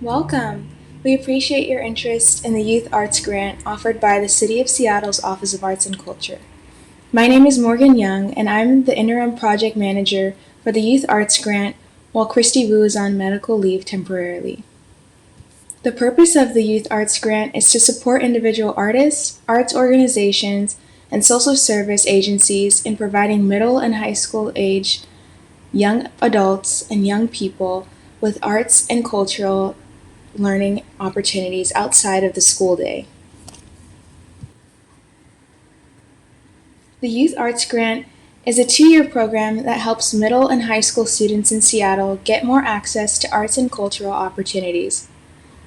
Welcome! We appreciate your interest in the Youth Arts Grant offered by the City of Seattle's Office of Arts and Culture. My name is Morgan Young, and I'm the Interim Project Manager for the Youth Arts Grant while Christy Wu is on medical leave temporarily. The purpose of the Youth Arts Grant is to support individual artists, arts organizations, and social service agencies in providing middle and high school age young adults and young people with arts and cultural learning opportunities outside of the school day. The Youth Arts Grant is a 2-year program that helps middle and high school students in Seattle get more access to arts and cultural opportunities.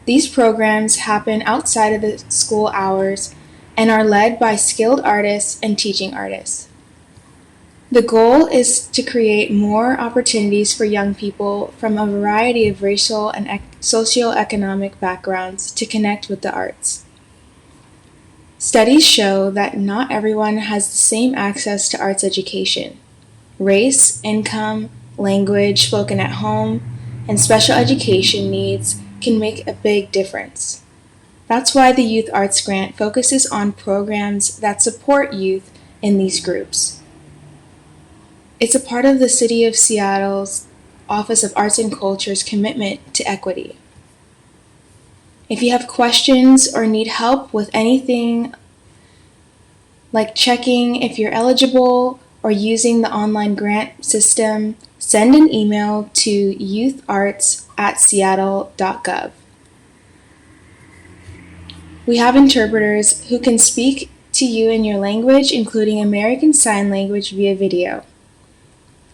These programs happen outside of the school hours and are led by skilled artists and teaching artists. The goal is to create more opportunities for young people from a variety of racial and socioeconomic backgrounds to connect with the arts. Studies show that not everyone has the same access to arts education. Race, income, language spoken at home, and special education needs can make a big difference. That's why the Youth Arts Grant focuses on programs that support youth in these groups. It's a part of the City of Seattle's Office of Arts and Culture's commitment to equity. If you have questions or need help with anything like checking if you're eligible or using the online grant system, send an email to youtharts@seattle.gov. We have interpreters who can speak to you in your language, including American Sign Language via video.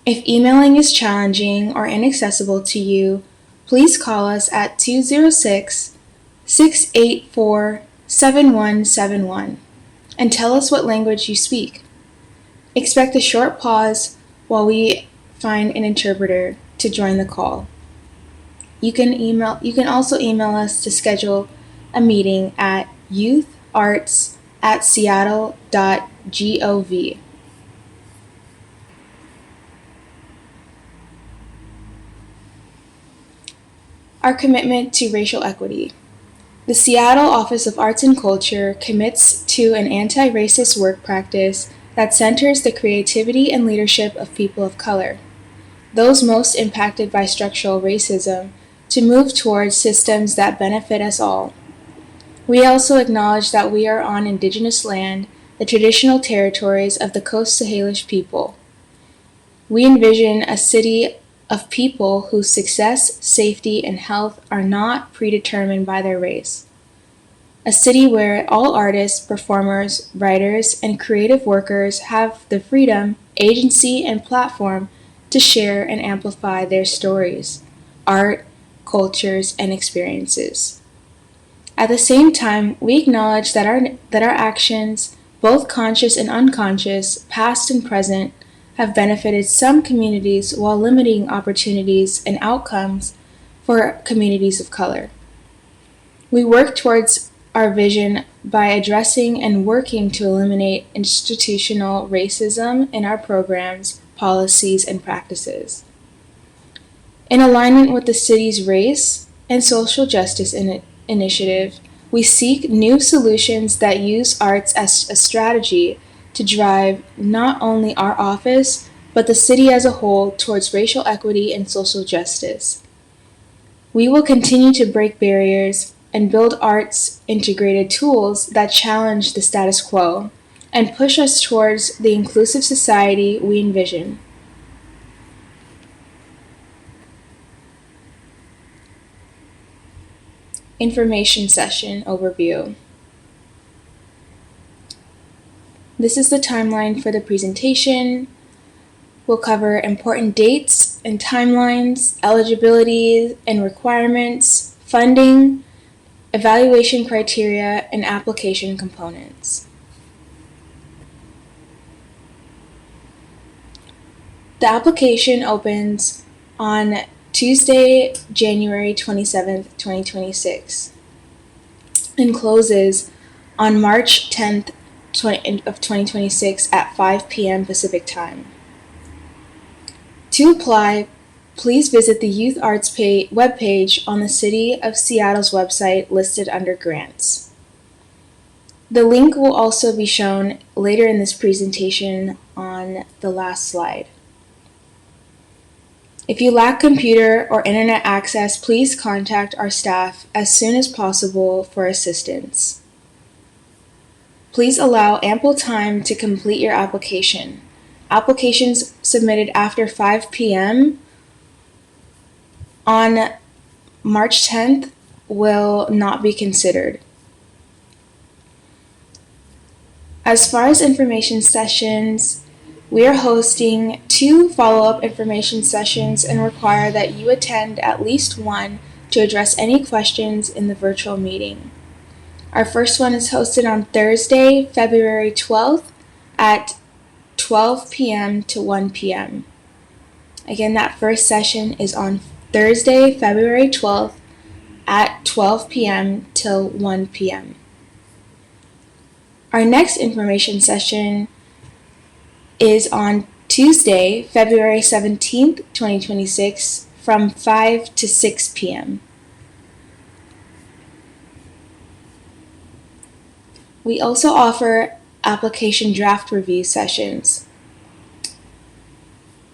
If emailing is challenging or inaccessible to you, please call us at 206-684-7171 and tell us what language you speak. Expect a short pause while we find an interpreter to join the call. You can also email us to schedule a meeting at youtharts@seattle.gov. Our commitment to racial equity. The Seattle Office of Arts and Culture commits to an anti-racist work practice that centers the creativity and leadership of people of color, those most impacted by structural racism, to move towards systems that benefit us all. We also acknowledge that we are on Indigenous land, the traditional territories of the Coast Salish people. We envision a city of people whose success, safety, and health are not predetermined by their race. A city where all artists, performers, writers, and creative workers have the freedom, agency, and platform to share and amplify their stories, art, cultures, and experiences. At the same time, we acknowledge that our actions, both conscious and unconscious, past and present, have benefited some communities while limiting opportunities and outcomes for communities of color. We work towards our vision by addressing and working to eliminate institutional racism in our programs, policies, and practices. In alignment with the city's race and social justice initiative, we seek new solutions that use arts as a strategy to drive not only our office, but the city as a whole towards racial equity and social justice. We will continue to break barriers and build arts-integrated tools that challenge the status quo and push us towards the inclusive society we envision. Information session overview. This is the timeline for the presentation. We'll cover important dates and timelines, eligibility and requirements, funding, evaluation criteria, and application components. The application opens on Tuesday, January 27th, 2026, and closes on March 10th, of 2026 at 5 p.m. Pacific Time. To apply, please visit the Youth Arts webpage on the City of Seattle's website listed under Grants. The link will also be shown later in this presentation on the last slide. If you lack computer or internet access, please contact our staff as soon as possible for assistance. Please allow ample time to complete your application. Applications submitted after 5 p.m. on March 10th will not be considered. As far as information sessions, we are hosting 2 follow-up information sessions and require that you attend at least one to address any questions in the virtual meeting. Our first one is hosted on Thursday, February 12th at 12 p.m. to 1 p.m. Again, that first session is on Thursday, February 12th at 12 p.m. till 1 p.m. Our next information session is on Tuesday, February 17th, 2026, from 5 to 6 p.m. We also offer application draft review sessions,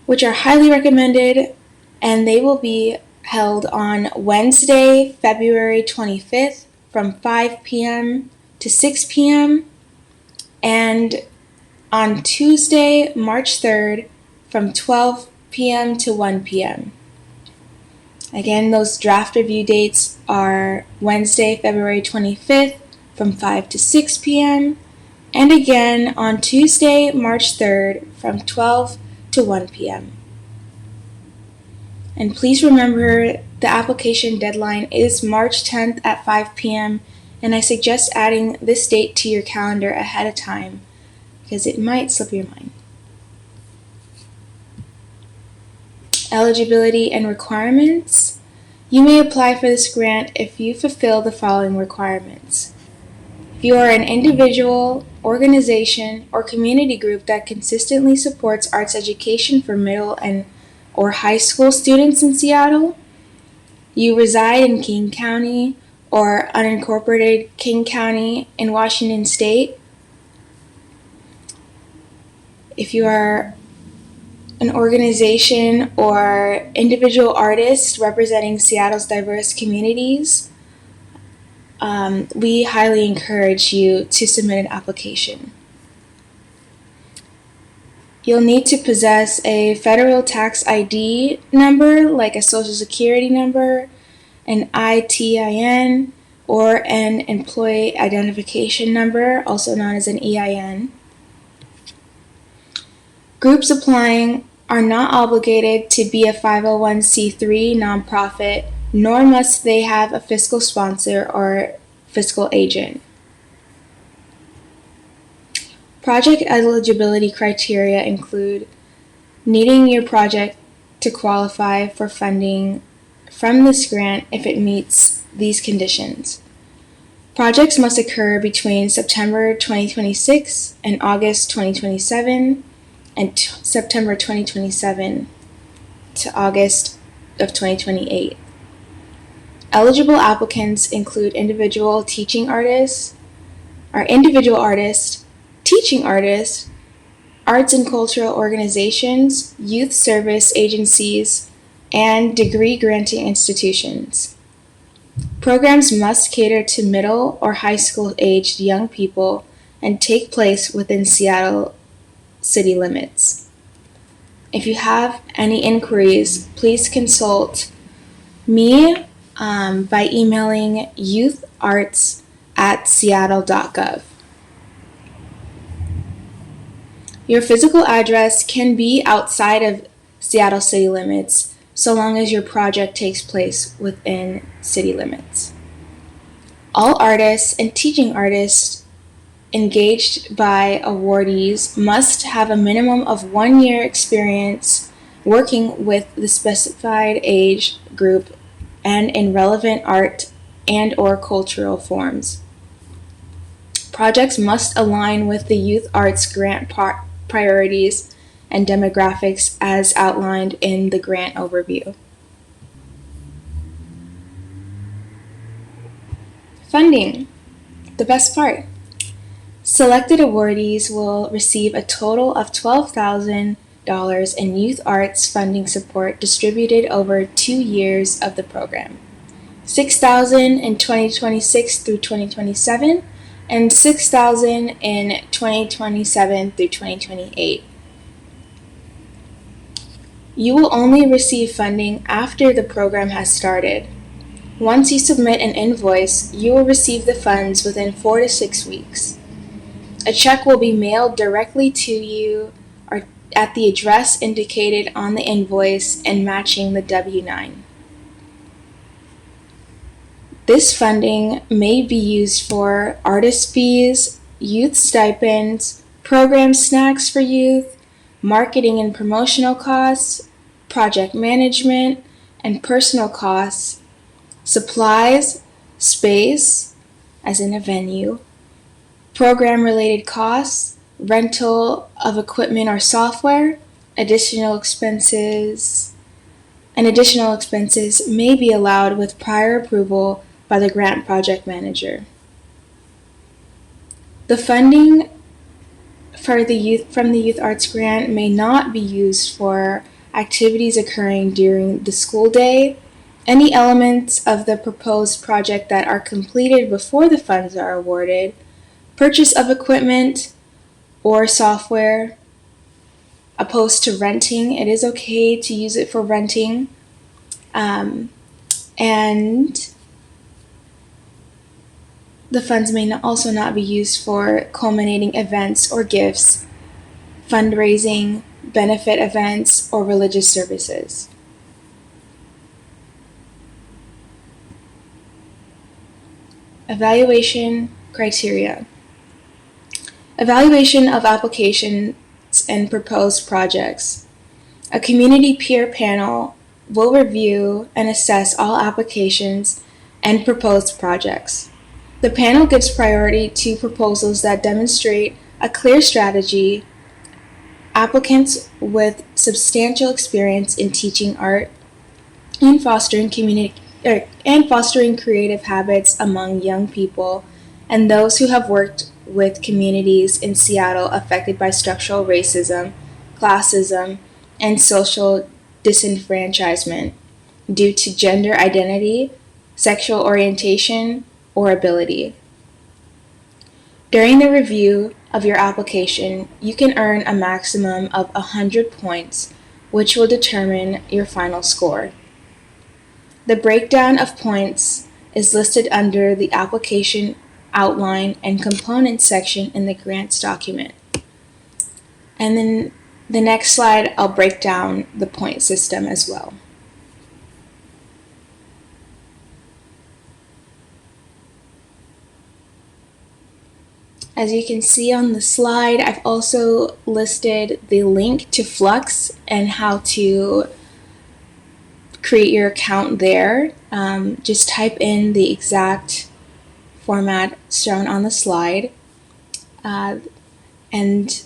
which are highly recommended, and they will be held on Wednesday, February 25th, from 5 p.m. to 6 p.m., and on Tuesday, March 3rd, from 12 p.m. to 1 p.m. Again, those draft review dates are Wednesday, February 25th, from 5 to 6 p.m., and again on Tuesday, March 3rd, from 12 to 1 p.m. And please remember the application deadline is March 10th at 5 p.m., and I suggest adding this date to your calendar ahead of time, because it might slip your mind. Eligibility and requirements. You may apply for this grant if you fulfill the following requirements. If you are an individual, organization, or community group that consistently supports arts education for middle and or high school students in Seattle, you reside in King County or unincorporated King County in Washington State, if you are an organization or individual artist representing Seattle's diverse communities, we highly encourage you to submit an application. You'll need to possess a federal tax ID number, like a social security number, an ITIN, or an employee identification number, also known as an EIN. Groups applying are not obligated to be a 501c3 nonprofit, nor must they have a fiscal sponsor or fiscal agent. Project eligibility criteria include needing your project to qualify for funding from this grant if it meets these conditions. Projects must occur between September 2026 and August 2027 and September 2027 to August of 2028. Eligible applicants include individual teaching artists, teaching artists, arts and cultural organizations, youth service agencies, and degree-granting institutions. Programs must cater to middle or high school-aged young people and take place within Seattle city limits. If you have any inquiries, please consult me by emailing youtharts@seattle.gov. Your physical address can be outside of Seattle city limits so long as your project takes place within city limits. All artists and teaching artists engaged by awardees must have a minimum of 1 year experience working with the specified age group and in relevant art and or cultural forms. Projects must align with the Youth Arts Grant priorities and demographics as outlined in the grant overview. Funding, the best part. Selected awardees will receive a total of $12,000 in youth arts funding support distributed over 2 years of the program. $6,000 in 2026 through 2027 and $6,000 in 2027 through 2028. You will only receive funding after the program has started. Once you submit an invoice, you will receive the funds within 4 to 6 weeks. A check will be mailed directly to you or at the address indicated on the invoice and matching the W-9. This funding may be used for artist fees, youth stipends, program snacks for youth, marketing and promotional costs, project management and personal costs, supplies, space, as in a venue, program-related costs, rental of equipment or software, additional expenses may be allowed with prior approval by the grant project manager. The funding from the Youth Arts Grant may not be used for activities occurring during the school day. Any elements of the proposed project that are completed before the funds are awarded, purchase of equipment or software, opposed to renting. It is okay to use it for renting. And the funds may also not be used for culminating events or gifts, fundraising, benefit events, or religious services. Evaluation criteria. Evaluation of applications and proposed projects. A community peer panel will review and assess all applications and proposed projects. The panel gives priority to proposals that demonstrate a clear strategy, applicants with substantial experience in teaching art, and fostering creative habits among young people, and those who have worked with communities in Seattle affected by structural racism, classism, and social disenfranchisement due to gender identity, sexual orientation, or ability. During the review of your application, you can earn a maximum of 100 points, which will determine your final score. The breakdown of points is listed under the application outline and components section in the grants document. And then the next slide, I'll break down the point system as well. As you can see on the slide, I've also listed the link to Flux and how to create your account there. Just type in the exact format shown on the slide. And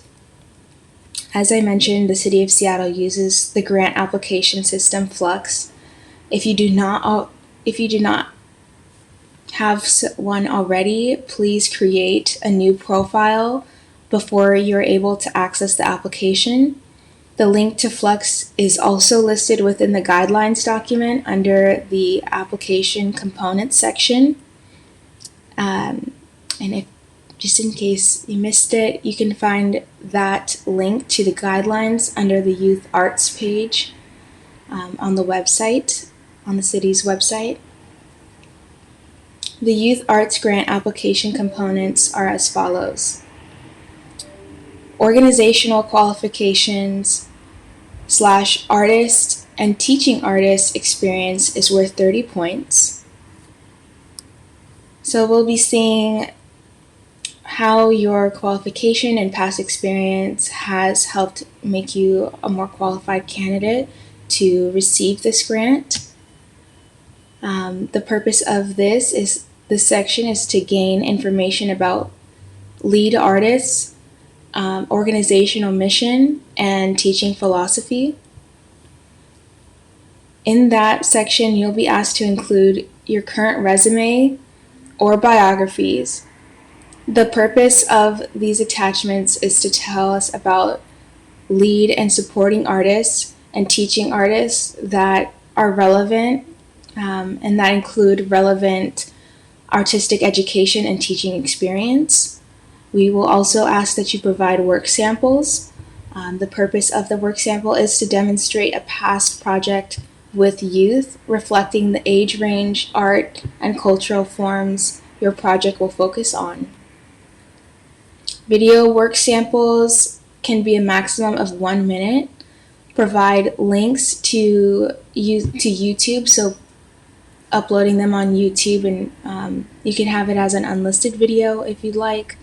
as I mentioned, the City of Seattle uses the grant application system Flux. If you do not have one already, please create a new profile before you're able to access the application. The link to Flux is also listed within the guidelines document under the application components section. And if just in case you missed it, you can find that link to the guidelines under the Youth Arts page on the website, on the city's website. The Youth Arts Grant application components are as follows. Organizational qualifications / artist and teaching artist experience is worth 30 points. So we'll be seeing how your qualification and past experience has helped make you a more qualified candidate to receive this grant. The purpose of this section is to gain information about lead artists, organizational mission, and teaching philosophy. In that section, you'll be asked to include your current resume or biographies. The purpose of these attachments is to tell us about lead and supporting artists and teaching artists that are relevant, and that include relevant artistic education and teaching experience. We will also ask that you provide work samples. The purpose of the work sample is to demonstrate a past project with youth, reflecting the age range, art, and cultural forms your project will focus on. Video work samples can be a maximum of 1 minute. Provide links to YouTube, so uploading them on YouTube, and you can have it as an unlisted video if you'd like.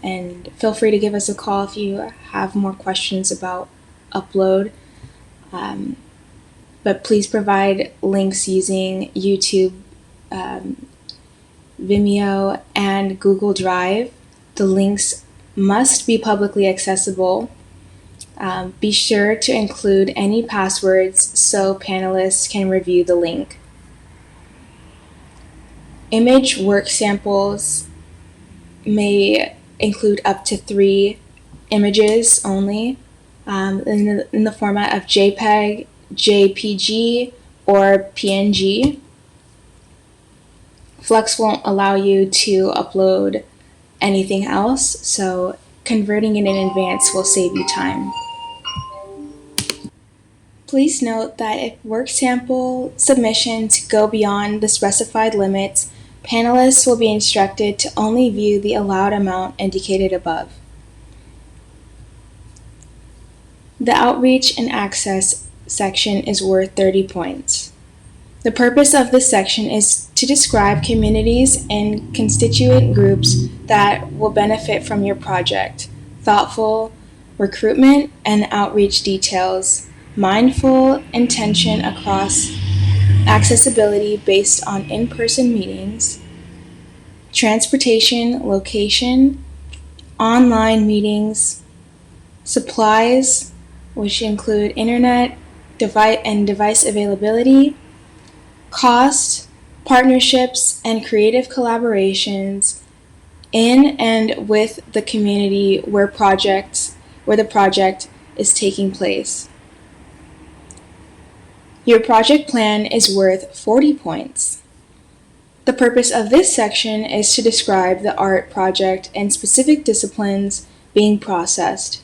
And feel free to give us a call if you have more questions about upload. But please provide links using YouTube, Vimeo, and Google Drive. The links must be publicly accessible. Be sure to include any passwords so panelists can review the link. Image work samples may include up to 3 images only, in the format of JPEG, JPG, or PNG. Flux won't allow you to upload anything else, so converting it in advance will save you time. Please note that if work sample submissions go beyond the specified limits, panelists will be instructed to only view the allowed amount indicated above. The outreach and access section is worth 30 points. The purpose of this section is to describe communities and constituent groups that will benefit from your project, thoughtful recruitment and outreach details, mindful intention across accessibility based on in-person meetings, transportation, location, online meetings, supplies, which include internet, device availability, cost, partnerships, and creative collaborations in and with the community where the project is taking place. Your project plan is worth 40 points. The purpose of this section is to describe the art project and specific disciplines being proposed.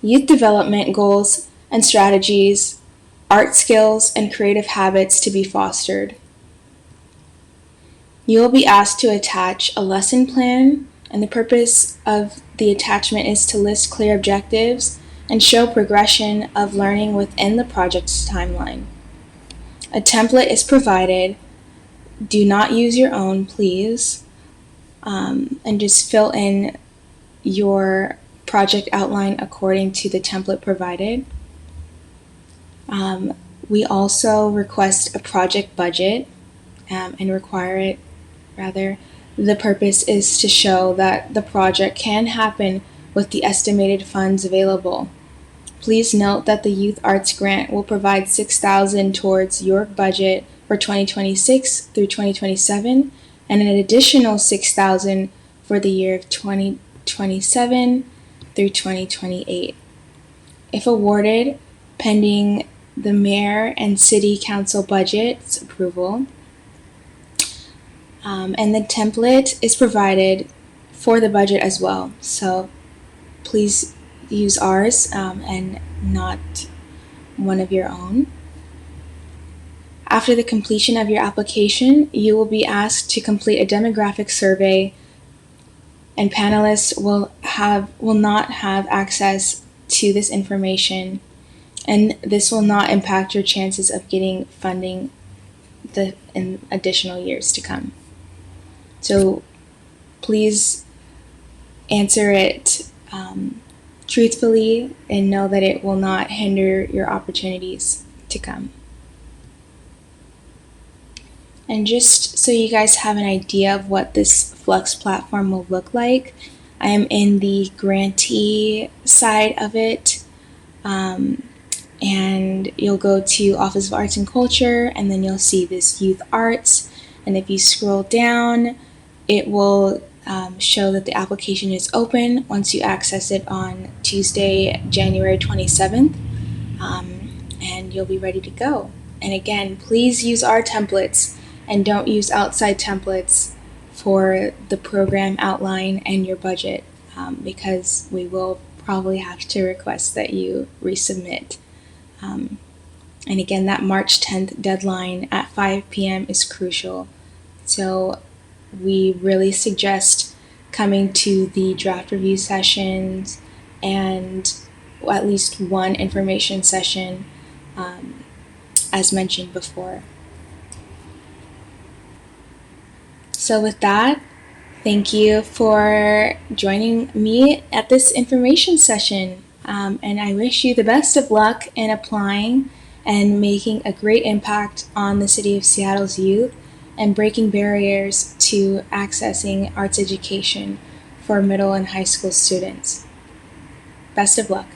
Youth development goals and strategies, art skills, and creative habits to be fostered. You will be asked to attach a lesson plan, and the purpose of the attachment is to list clear objectives and show progression of learning within the project's timeline. A template is provided. Do not use your own, please, and just fill in your project outline according to the template provided. We also request a project budget and require it, rather. The purpose is to show that the project can happen with the estimated funds available. Please note that the Youth Arts Grant will provide $6,000 towards your budget for 2026 through 2027, and an additional $6,000 for the year of 2027 through 2028. If awarded, pending the Mayor and City Council budget's approval, and the template is provided for the budget as well. So please use ours and not one of your own. After the completion of your application, you will be asked to complete a demographic survey, and panelists will not have access to this information, and this will not impact your chances of getting funding in additional years to come. So please answer it truthfully and know that it will not hinder your opportunities to come. And just so you guys have an idea of what this Flux platform will look like, I am in the grantee side of it. And you'll go to Office of Arts and Culture, and then you'll see this Youth Arts. And if you scroll down, it will show that the application is open once you access it on Tuesday, January 27th, and you'll be ready to go. And again, please use our templates and don't use outside templates for the program outline and your budget, because we will probably have to request that you resubmit. And again, that March 10th deadline at 5 p.m. is crucial. So we really suggest coming to the draft review sessions and at least one information session, as mentioned before. So with that, thank you for joining me at this information session. And I wish you the best of luck in applying and making a great impact on the City of Seattle's youth and breaking barriers to accessing arts education for middle and high school students. Best of luck.